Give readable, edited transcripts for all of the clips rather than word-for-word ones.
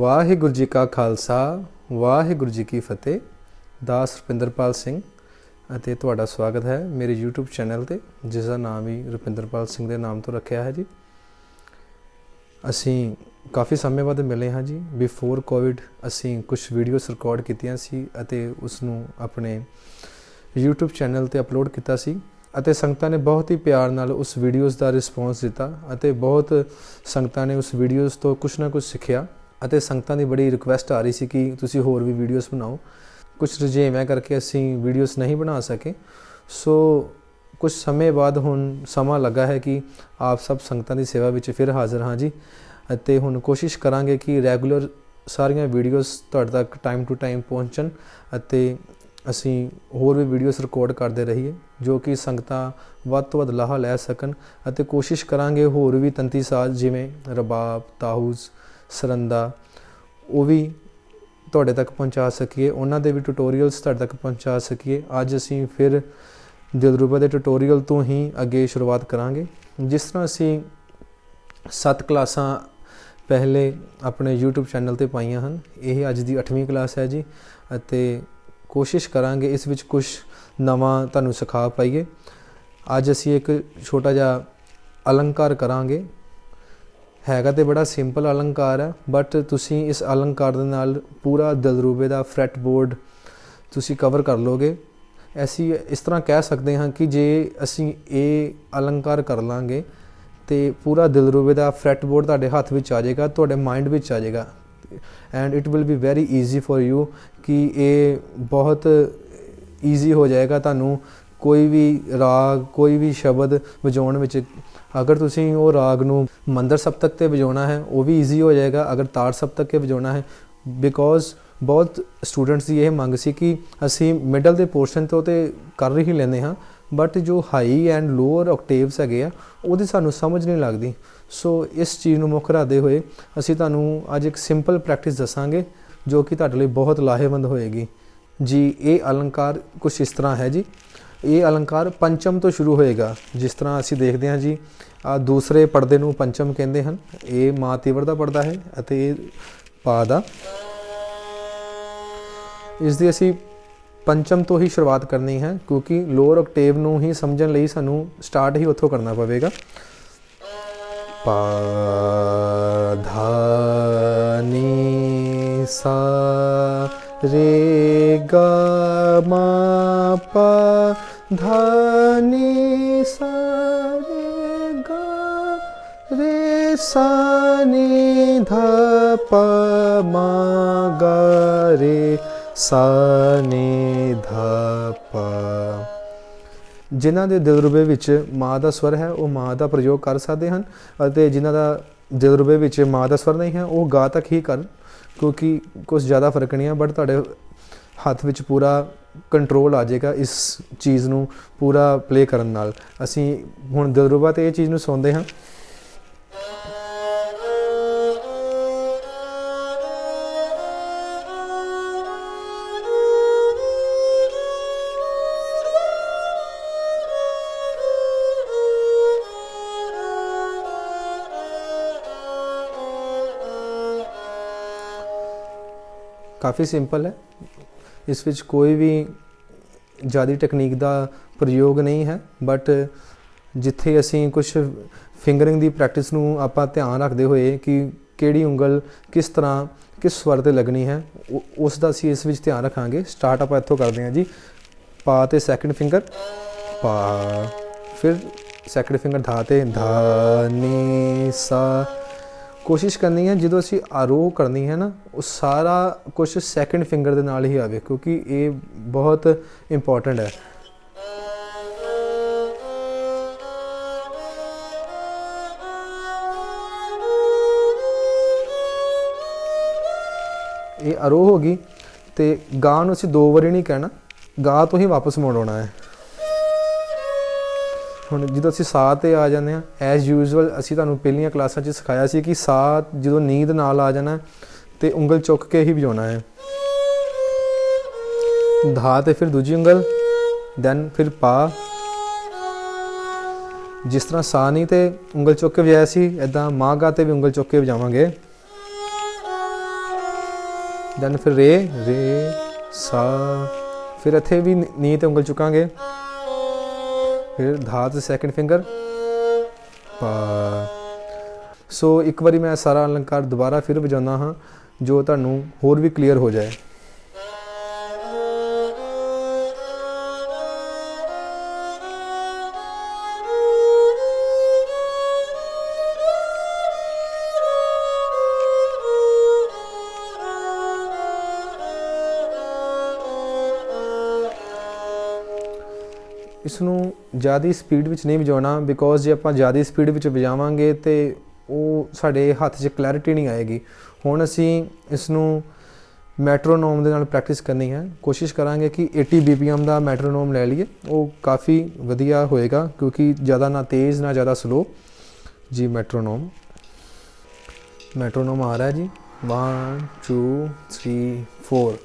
ਵਾਹਿਗੁਰੂ ਜੀ ਕਾ ਖਾਲਸਾ ਵਾਹਿਗੁਰੂ ਜੀ ਕੀ ਫਤਿਹ। ਦਾਸ ਰੁਪਿੰਦਰਪਾਲ ਸਿੰਘ ਅਤੇ ਤੁਹਾਡਾ ਸਵਾਗਤ ਹੈ ਮੇਰੇ YouTube ਚੈਨਲ ਤੇ, ਜਿਸ ਦਾ ਨਾਮ ਹੀ ਰੁਪਿੰਦਰਪਾਲ ਸਿੰਘ ਦੇ ਨਾਮ ਤੋਂ ਰੱਖਿਆ ਹੈ ਜੀ। ਅਸੀਂ ਕਾਫੀ ਸਮੇਂ ਬਾਅਦ ਮਿਲੇ ਹਾਂ ਜੀ। ਬਿਫੋਰ ਕੋਵਿਡ ਅਸੀਂ ਕੁਝ ਵੀਡੀਓਜ਼ ਰਿਕਾਰਡ ਕੀਤੀਆਂ ਸੀ ਅਤੇ ਉਸ ਨੂੰ ਆਪਣੇ YouTube ਚੈਨਲ ਤੇ ਅਪਲੋਡ ਕੀਤਾ ਸੀ ਅਤੇ ਸੰਗਤਾਂ ਨੇ ਬਹੁਤ ਹੀ ਪਿਆਰ ਨਾਲ ਉਸ ਵੀਡੀਓਜ਼ ਦਾ ਰਿਸਪੌਂਸ ਦਿੱਤਾ ਅਤੇ ਬਹੁਤ ਸੰਗਤਾਂ ਨੇ ਉਸ ਵੀਡੀਓਜ਼ ਤੋਂ ਕੁਝ ਨਾ ਕੁਝ ਸਿੱਖਿਆ ਅਤੇ ਸੰਗਤਾਂ ਦੀ ਬੜੀ ਰਿਕੁਐਸਟ ਆ ਰਹੀ ਸੀ ਕਿ ਤੁਸੀਂ ਹੋਰ ਵੀ ਵੀਡੀਓਜ਼ ਬਣਾਓ। ਕੁਝ ਰੁਝੇਵਿਆਂ ਕਰਕੇ ਅਸੀਂ ਵੀਡੀਓਜ਼ ਨਹੀਂ ਬਣਾ ਸਕੇ। ਸੋ ਕੁਝ ਸਮੇਂ ਬਾਅਦ ਹੁਣ ਸਮਾਂ ਲੱਗਾ ਹੈ ਕਿ ਆਪ ਸਭ ਸੰਗਤਾਂ ਦੀ ਸੇਵਾ ਵਿੱਚ ਫਿਰ ਹਾਜ਼ਰ ਹਾਂ ਜੀ ਅਤੇ ਹੁਣ ਕੋਸ਼ਿਸ਼ ਕਰਾਂਗੇ ਕਿ ਰੈਗੂਲਰ ਸਾਰੀਆਂ ਵੀਡੀਓਜ਼ ਤੁਹਾਡੇ ਤੱਕ ਟਾਈਮ ਟੂ ਟਾਈਮ ਪਹੁੰਚਣ ਅਤੇ ਅਸੀਂ ਹੋਰ ਵੀ ਵੀਡੀਓਜ਼ ਰਿਕਾਰਡ ਕਰਦੇ ਰਹੀਏ ਜੋ ਕਿ ਸੰਗਤਾਂ ਵੱਧ ਤੋਂ ਵੱਧ ਲਾਹਾ ਲੈ ਸਕਣ ਅਤੇ ਕੋਸ਼ਿਸ਼ ਕਰਾਂਗੇ ਹੋਰ ਵੀ ਤੰਤੀ ਸਾਜ਼ ਜਿਵੇਂ ਰਬਾਬ, ਤਾਹੂਜ਼, ਸਰੰਦਾ ਉਹ ਵੀ ਤੁਹਾਡੇ ਤੱਕ ਪਹੁੰਚਾ ਸਕੀਏ, ਉਹਨਾਂ ਦੇ ਵੀ ਟਿਊਟੋਰੀਅਲਸ ਤੁਹਾਡੇ ਤੱਕ ਪਹੁੰਚਾ ਸਕੀਏ। ਅੱਜ ਅਸੀਂ ਫਿਰ ਦਿਲਰੂਬਾ ਦੇ ਟਿਊਟੋਰੀਅਲ ਤੋਂ ਹੀ ਅੱਗੇ ਸ਼ੁਰੂਆਤ ਕਰਾਂਗੇ। ਜਿਸ ਤਰ੍ਹਾਂ ਅਸੀਂ 7 ਕਲਾਸਾਂ ਪਹਿਲੇ ਆਪਣੇ YouTube ਚੈਨਲ ਤੇ ਪਾਈਆਂ ਹਨ, ਇਹ ਅੱਜ ਦੀ 8ਵੀਂ ਕਲਾਸ ਹੈ ਜੀ ਅਤੇ ਕੋਸ਼ਿਸ਼ ਕਰਾਂਗੇ ਇਸ ਵਿੱਚ ਕੁਝ ਨਵਾਂ ਤੁਹਾਨੂੰ ਸਿਖਾ ਪਾਈਏ। ਅੱਜ ਅਸੀਂ ਇੱਕ ਛੋਟਾ ਜਿਹਾ ਅਲੰਕਾਰ ਕਰਾਂਗੇ। ਹੈਗਾ ਤੇ ਬੜਾ ਸਿੰਪਲ ਅਲੰਕਾਰ ਹੈ, ਬਟ ਤੁਸੀਂ ਇਸ ਅਲੰਕਾਰ ਦੇ ਨਾਲ ਪੂਰਾ ਦਿਲਰੂਬੇ ਦਾ ਫਰੈਟ ਬੋਰਡ ਤੁਸੀਂ ਕਵਰ ਕਰ ਲੋਗੇ। ਅਸੀਂ ਇਸ ਤਰ੍ਹਾਂ ਕਹਿ ਸਕਦੇ ਹਾਂ ਕਿ ਜੇ ਅਸੀਂ ਇਹ ਅਲੰਕਾਰ ਕਰ ਲਾਂਗੇ ਤੇ ਪੂਰਾ ਦਿਲਰੂਬੇ ਦਾ ਫਰੈਟ ਬੋਰਡ ਤੁਹਾਡੇ ਹੱਥ ਵਿੱਚ ਆ ਜਾਏਗਾ, ਤੁਹਾਡੇ ਮਾਈਂਡ ਵਿੱਚ ਆ ਜਾਏਗਾ and it will be very easy for you ਕਿ ਇਹ ਬਹੁਤ ਈਜ਼ੀ ਹੋ ਜਾਏਗਾ ਤੁਹਾਨੂੰ ਕੋਈ ਵੀ ਰਾਗ, ਕੋਈ ਵੀ ਸ਼ਬਦ ਵਜਾਉਣ ਵਿੱਚ। ਅਗਰ ਤੁਸੀਂ ਉਹ ਰਾਗ ਨੂੰ ਮੰਦਰ ਸਪਤਕ ਤੇ ਵਜਾਉਣਾ ਹੈ ਉਹ ਵੀ ਈਜ਼ੀ ਹੋ ਜਾਏਗਾ, ਅਗਰ ਤਾੜ ਸਪਤਕ ਤੇ ਵਜਾਉਣਾ ਹੈ। ਬਿਕੋਜ਼ ਬਹੁਤ ਸਟੂਡੈਂਟਸ ਦੀ ਇਹ ਮੰਗ ਸੀ ਕਿ ਅਸੀਂ ਮਿਡਲ ਦੇ ਪੋਰਸ਼ਨ ਤੋਂ ਤੇ ਕਰ ਹੀ ਲੈਂਦੇ ਹਾਂ ਬਟ ਜੋ ਹਾਈ ਐਂਡ ਲੋਅਰ ਆਕਟੇਵਸ ਹੈਗੇ ਆ ਉਹਦੀ ਸਾਨੂੰ ਸਮਝ ਨਹੀਂ ਲੱਗਦੀ। ਸੋ ਇਸ ਚੀਜ਼ ਨੂੰ ਮੁੱਖ ਰੱਖਦੇ ਹੋਏ ਅਸੀਂ ਤੁਹਾਨੂੰ ਅੱਜ ਇੱਕ ਸਿੰਪਲ ਪ੍ਰੈਕਟਿਸ ਦੱਸਾਂਗੇ ਜੋ ਕਿ ਤੁਹਾਡੇ ਲਈ ਬਹੁਤ ਲਾਹੇਵੰਦ ਹੋਏਗੀ ਜੀ। ਇਹ ਅਲੰਕਾਰ ਕੁਛ ਇਸ ਤਰ੍ਹਾਂ ਹੈ ਜੀ। ਇਹ ਅਲੰਕਾਰ ਪੰਚਮ ਤੋਂ ਸ਼ੁਰੂ ਹੋਏਗਾ। ਜਿਸ ਤਰ੍ਹਾਂ ਅਸੀਂ ਦੇਖਦੇ ਹਾਂ ਜੀ, ਦੂਸਰੇ ਪਰਦੇ ਨੂੰ ਪੰਚਮ ਕਹਿੰਦੇ ਹਨ। ਇਹ ਮਾਂ ਤੀਵਰ ਦਾ ਪਰਦਾ ਹੈ ਅਤੇ ਇਹ ਪਾ ਦਾ। ਇਸ ਦੀ ਅਸੀਂ ਪੰਚਮ ਤੋਂ ਹੀ ਸ਼ੁਰੂਆਤ ਕਰਨੀ ਹੈ ਕਿਉਂਕਿ ਲੋਅਰ ਆਕਟੇਵ ਨੂੰ ਹੀ ਸਮਝਣ ਲਈ ਸਾਨੂੰ ਸਟਾਰਟ ਹੀ ਉੱਥੋਂ ਕਰਨਾ ਪਵੇਗਾ। ਪਾ ਧਾ ਨੀ ਸਾ ਰੇ ਗਾ ਮਾ ਪਾ ਧਾ ਨੀ ਸਾ ਰੇ ਗਾ ਰੇ ਸਾ ਨੀ ਧਾ ਪਾ ਮਾ ਗਾ ਰੇ ਸਾ ਨੀ ਧਾ ਪਾ। ਜਿਨ੍ਹਾਂ ਦੇ ਦਿਲਰੂਬੇ ਵਿੱਚ ਮਾਂ ਦਾ ਸਵਰ ਹੈ ਉਹ ਮਾਂ ਦਾ ਪ੍ਰਯੋਗ ਕਰ ਸਕਦੇ ਹਨ ਅਤੇ ਜਿਨ੍ਹਾਂ ਦਾ ਦਿਲਰੂਬੇ ਵਿੱਚ ਮਾਂ ਦਾ ਸਵਰ ਨਹੀਂ ਹੈ ਉਹ ਗਾ ਤੱਕ ਹੀ ਕਰਨ ਕਿਉਂਕਿ ਕੁਛ ਜ਼ਿਆਦਾ ਫਰਕ ਨਹੀਂ ਹੈ ਬਟ ਤੁਹਾਡੇ ਹੱਥ ਵਿੱਚ ਪੂਰਾ ਕੰਟਰੋਲ ਆ ਜਾਏਗਾ ਇਸ ਚੀਜ਼ ਨੂੰ ਪੂਰਾ ਪਲੇ ਕਰਨ ਨਾਲ। ਅਸੀਂ ਹੁਣ ਦਿਲਰੂਬਾ ਤੇ ਇਹ ਚੀਜ਼ ਨੂੰ ਸੁਣਦੇ ਹਾਂ। ਕਾਫੀ ਸਿੰਪਲ ਹੈ, ਇਸ ਵਿੱਚ ਕੋਈ ਵੀ ਜ਼ਿਆਦਾ ਟੈਕਨੀਕ ਦਾ ਪ੍ਰਯੋਗ ਨਹੀਂ ਹੈ ਬਟ ਜਿੱਥੇ ਅਸੀਂ ਕੁਝ ਫਿੰਗਰਿੰਗ ਦੀ ਪ੍ਰੈਕਟਿਸ ਨੂੰ ਆਪਾਂ ਧਿਆਨ ਰੱਖਦੇ ਹੋਏ ਕਿ ਕਿਹੜੀ ਉਂਗਲ ਕਿਸ ਤਰ੍ਹਾਂ ਕਿਸ ਸਵਰ 'ਤੇ ਲੱਗਣੀ ਹੈ ਉਸ ਦਾ ਅਸੀਂ ਇਸ ਵਿੱਚ ਧਿਆਨ ਰੱਖਾਂਗੇ। ਸਟਾਰਟ ਆਪਾਂ ਇੱਥੋਂ ਕਰਦੇ ਹਾਂ ਜੀ। ਪਾ ਤੇ ਸੈਕਿੰਡ ਫਿੰਗਰ ਪਾ, ਫਿਰ ਸੈਕਿੰਡ ਫਿੰਗਰ ਧਾ ਤੇ ਧਾ ਨੀ ਸਾ। ਕੋਸ਼ਿਸ਼ ਕਰਨੀ ਹੈ ਜਦੋਂ ਅਸੀਂ ਆਰੋਹ ਕਰਨੀ ਹੈ ਨਾ ਉਹ ਸਾਰਾ ਕੁਝ ਸੈਕਿੰਡ ਫਿੰਗਰ ਦੇ ਨਾਲ ਹੀ ਆਵੇ ਕਿਉਂਕਿ ਇਹ ਬਹੁਤ ਇੰਪੋਰਟੈਂਟ ਹੈ। ਇਹ ਆਰੋਹ ਹੋ ਗਈ ਤੇ ਗਾ ਨੂੰ ਅਸੀਂ 2 ਵਾਰੀ ਨਹੀਂ ਕਹਿਣਾ, ਗਾ ਤੋਂ ਹੀ ਵਾਪਸ ਮੋੜ ਆਉਣਾ ਹੈ। ਹੁਣ ਜਦੋਂ ਅਸੀਂ ਸਾਹ 'ਤੇ ਆ ਜਾਂਦੇ ਹਾਂ ਐਜ਼ ਯੂਜੂਅਲ ਅਸੀਂ ਤੁਹਾਨੂੰ ਪਹਿਲੀਆਂ ਕਲਾਸਾਂ 'ਚ ਸਿਖਾਇਆ ਸੀ ਕਿ ਸਾਹ ਜਦੋਂ ਨੀਂਦ ਨਾਲ ਆ ਜਾਣਾ ਤੇ ਉਂਗਲ ਚੁੱਕ ਕੇ ਹੀ ਵਜਾਉਣਾ ਹੈ। ਧਾ ਤੇ ਫਿਰ ਦੂਜੀ ਉਂਗਲ, ਦੈਨ ਫਿਰ ਪਾ। ਜਿਸ ਤਰ੍ਹਾਂ ਸਾ ਨੀ ਤੇ ਉਂਗਲ ਚੁੱਕ ਕੇ ਵਜਾਇਆ ਸੀ, ਇੱਦਾਂ ਮਾਂ ਗਾ ਤੇ ਵੀ ਉਂਗਲ ਚੁੱਕ ਕੇ ਵਜਾਵਾਂਗੇ। ਦੈਨ ਫਿਰ ਰੇ ਰੇ ਸਾ, ਫਿਰ ਇੱਥੇ ਵੀ ਨੀ ਤੇ ਉਂਗਲ ਚੁੱਕਾਂਗੇ, ਫਿਰ ਧਾ ਤੇ ਸੈਕਿੰਡ ਫਿੰਗਰ ਪਾ। ਸੋ ਇੱਕ ਵਾਰੀ ਮੈਂ ਸਾਰਾ ਅਲੰਕਾਰ ਦੁਬਾਰਾ ਫਿਰ ਵਜਾਉਂਦਾ ਹਾਂ ਜੋ ਤੁਹਾਨੂੰ ਹੋਰ ਵੀ ਕਲੀਅਰ ਹੋ ਜਾਏ। ਇਸ ਨੂੰ ਜ਼ਿਆਦਾ ਸਪੀਡ ਵਿੱਚ ਨਹੀਂ ਵਜਾਉਣਾ, ਬਿਕੋਜ਼ ਜੇ ਆਪਾਂ ਜ਼ਿਆਦਾ ਸਪੀਡ ਵਿੱਚ ਵਜਾਵਾਂਗੇ ਤਾਂ ਉਹ ਸਾਡੇ ਹੱਥ 'ਚ ਕਲੈਰਿਟੀ ਨਹੀਂ ਆਏਗੀ। ਹੁਣ ਅਸੀਂ ਇਸ ਨੂੰ ਮੈਟਰੋਨੋਮ ਦੇ ਨਾਲ ਪ੍ਰੈਕਟਿਸ ਕਰਨੀ ਹੈ। ਕੋਸ਼ਿਸ਼ ਕਰਾਂਗੇ ਕਿ 80 BPM ਦਾ ਮੈਟਰੋਨੋਮ ਲੈ ਲਈਏ, ਉਹ ਕਾफ़ੀ ਵਧੀਆ ਹੋਏਗਾ, ਕਿਉਂਕਿ ਜ਼ਿਆਦਾ ਨਾ ਤੇਜ਼ ਨਾ ਜ਼ਿਆਦਾ ਸਲੋ ਜੀ। ਮੈਟਰੋਨੋਮ ਆ ਰਿਹਾ ਜੀ, 1 2 3 4।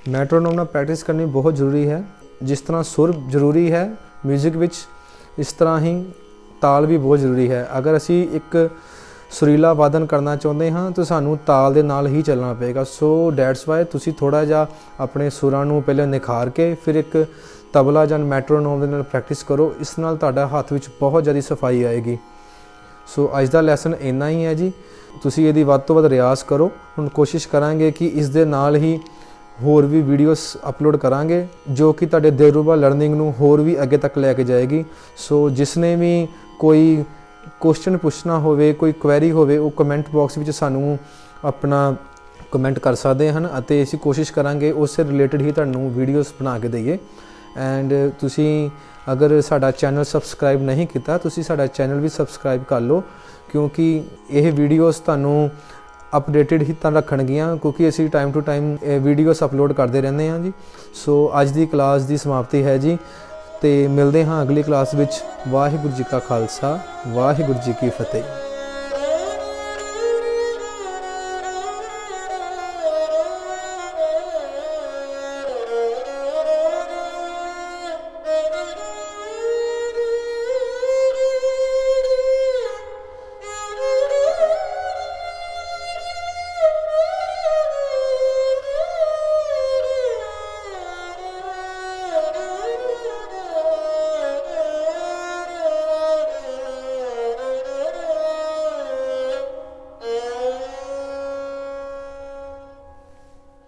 ਮੈਟਰੋਨੋਮ ਨਾਲ ਪ੍ਰੈਕਟਿਸ ਕਰਨੀ ਬਹੁਤ ਜ਼ਰੂਰੀ ਹੈ। ਜਿਸ ਤਰ੍ਹਾਂ ਸੁਰ ਜ਼ਰੂਰੀ ਹੈ ਮਿਊਜ਼ਿਕ ਵਿੱਚ, ਇਸ ਤਰ੍ਹਾਂ ਹੀ ਤਾਲ ਵੀ ਬਹੁਤ ਜ਼ਰੂਰੀ ਹੈ। ਅਗਰ ਅਸੀਂ ਇੱਕ ਸੁਰੀਲਾ ਵਾਦਨ ਕਰਨਾ ਚਾਹੁੰਦੇ ਹਾਂ ਤਾਂ ਸਾਨੂੰ ਤਾਲ ਦੇ ਨਾਲ ਹੀ ਚੱਲਣਾ ਪਏਗਾ। ਸੋ ਡੈਟਸ ਵਾਈ ਤੁਸੀਂ ਥੋੜ੍ਹਾ ਜਿਹਾ ਆਪਣੇ ਸੁਰਾਂ ਨੂੰ ਪਹਿਲਾਂ ਨਿਖਾਰ ਕੇ ਫਿਰ ਇੱਕ ਤਬਲਾ ਜਾਂ ਮੈਟਰੋਨੋਮ ਦੇ ਨਾਲ ਪ੍ਰੈਕਟਿਸ ਕਰੋ। ਇਸ ਨਾਲ ਤੁਹਾਡਾ ਹੱਥ ਵਿੱਚ ਬਹੁਤ ਜ਼ਿਆਦਾ ਸਫਾਈ ਆਏਗੀ। ਸੋ ਅੱਜ ਦਾ ਲੈਸਨ ਇੰਨਾ ਹੀ ਹੈ ਜੀ। ਤੁਸੀਂ ਇਹਦੀ ਵੱਧ ਤੋਂ ਵੱਧ ਰਿਆਜ਼ ਕਰੋ। ਹੁਣ ਕੋਸ਼ਿਸ਼ ਕਰਾਂਗੇ ਕਿ ਇਸ ਦੇ ਨਾਲ ਹੀ ਹੋਰ ਵੀ ਵੀਡੀਓਸ ਅਪਲੋਡ ਕਰਾਂਗੇ ਜੋ ਕਿ ਤੁਹਾਡੇ ਦਿਲਰੂਬਾ ਲਰਨਿੰਗ ਨੂੰ ਹੋਰ ਵੀ ਅੱਗੇ ਤੱਕ ਲੈ ਕੇ ਜਾਏਗੀ। ਸੋ ਜਿਸ ਨੇ ਵੀ ਕੋਈ ਕੁਐਸਚਨ ਪੁੱਛਣਾ ਹੋਵੇ, ਕੋਈ ਕੁਐਰੀ ਹੋਵੇ, ਉਹ ਕਮੈਂਟ ਬਾਕਸ ਵਿੱਚ ਸਾਨੂੰ ਆਪਣਾ ਕਮੈਂਟ ਕਰ ਸਕਦੇ ਹਨ ਅਤੇ ਅਸੀਂ ਕੋਸ਼ਿਸ਼ ਕਰਾਂਗੇ ਉਸ ਸੇ ਰਿਲੇਟਡ ਹੀ ਤੁਹਾਨੂੰ ਵੀਡੀਓਸ ਬਣਾ ਕੇ ਦਈਏ। ਐਂਡ ਤੁਸੀਂ ਅਗਰ ਸਾਡਾ ਚੈਨਲ ਸਬਸਕ੍ਰਾਈਬ ਨਹੀਂ ਕੀਤਾ, ਤੁਸੀਂ ਸਾਡਾ ਚੈਨਲ ਵੀ ਸਬਸਕ੍ਰਾਈਬ ਕਰ ਲਓ, ਕਿਉਂਕਿ ਇਹ ਵੀਡੀਓਸ ਤੁਹਾਨੂੰ ਅਪਡੇਟਡ ਹੀ ਤਾਂ ਰੱਖਣਗੀਆਂ, ਕਿਉਂਕਿ ਅਸੀਂ time to time videos upload ਕਰਦੇ ਰਹਿੰਦੇ ਹਾਂ ਜੀ। ਸੋ ਅੱਜ ਦੀ ਕਲਾਸ ਦੀ ਸਮਾਪਤੀ ਹੈ ਜੀ, ਤੇ ਮਿਲਦੇ ਹਾਂ ਅਗਲੀ ਕਲਾਸ ਵਿੱਚ। ਵਾਹਿਗੁਰੂ ਜੀ ਕਾ ਖਾਲਸਾ, ਵਾਹਿਗੁਰੂ ਜੀ ਕੀ ਫਤਿਹ।